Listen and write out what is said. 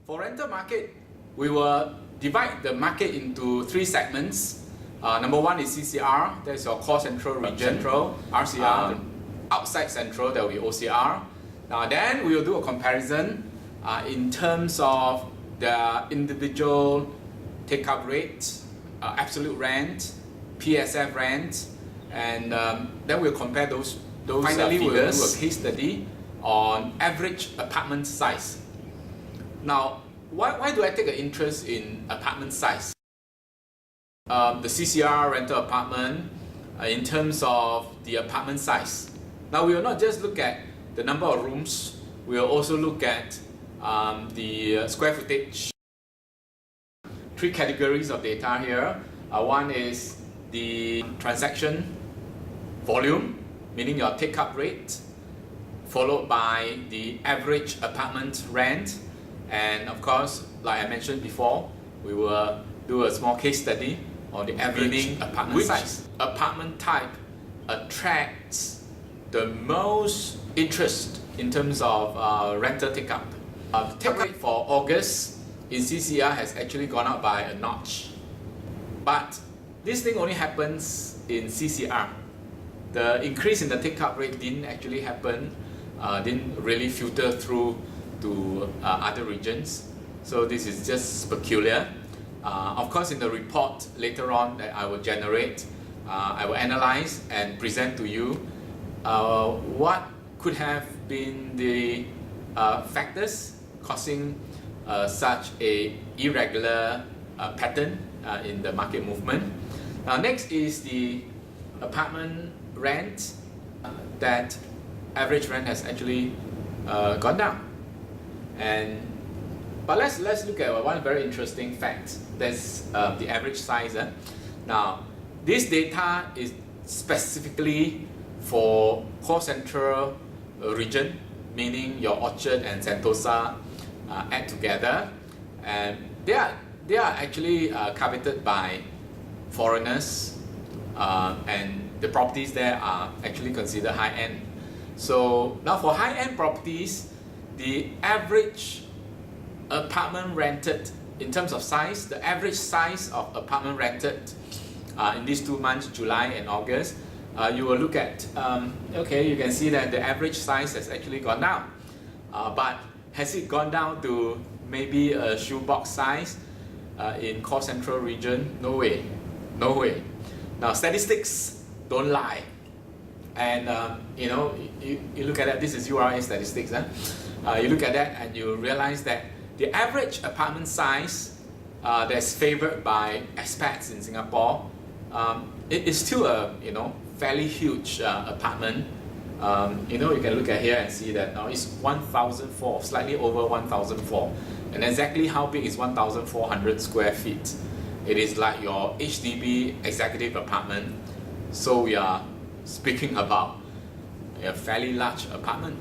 For rental market, we will divide the market into three segments. Number one is CCR, that's your core central region. Central, RCR, outside central, that will be OCR. Then we will do a comparison in terms of the individual take-up rate, absolute rent, PSF rent, and then we'll compare those Finally, we'll do a case study on average apartment size. Now, why do I take an interest in apartment size? The CCR rental apartment in terms of the apartment size. Now, we will not just look at the number of rooms, we will also look at the square footage. Three categories of data here. One is the transaction volume, meaning your take-up rate, followed by the average apartment rent, and of course, like I mentioned before, we will do a small case study on the average apartment size. Apartment type attracts the most interest in terms of rental take-up. The take-up rate for August in CCR has actually gone up by a notch, but this thing only happens in CCR. The increase in the take-up rate didn't actually happen, didn't really filter through to other regions. So this is just peculiar. Of course, in the report later on that I will generate, I will analyze and present to you what could have been the factors causing such a irregular pattern in the market movement. Next is the apartment rent, that average rent has actually gone down. But let's look at one very interesting fact. That's the average size. Now, this data is specifically for core central region, meaning your Orchard and Sentosa add together, and they are actually coveted by foreigners, and the properties there are actually considered high-end. So now for high-end properties, the average apartment rented in terms of size, the average size of apartment rented in these 2 months, July and August, you will look at, okay, you can see that the average size has actually gone down. But has it gone down to maybe a shoebox size in core central region? No way, no way. Now, statistics don't lie, and you know, you look at that. This is URA statistics. You look at that and you realize that the average apartment size that's favored by expats in Singapore, it is still a fairly huge apartment. You can look at here and see that now it's 1,004, slightly over 1,004, and exactly how big is 1,400 square feet? It is like your HDB executive apartment. So we are speaking about a fairly large apartment.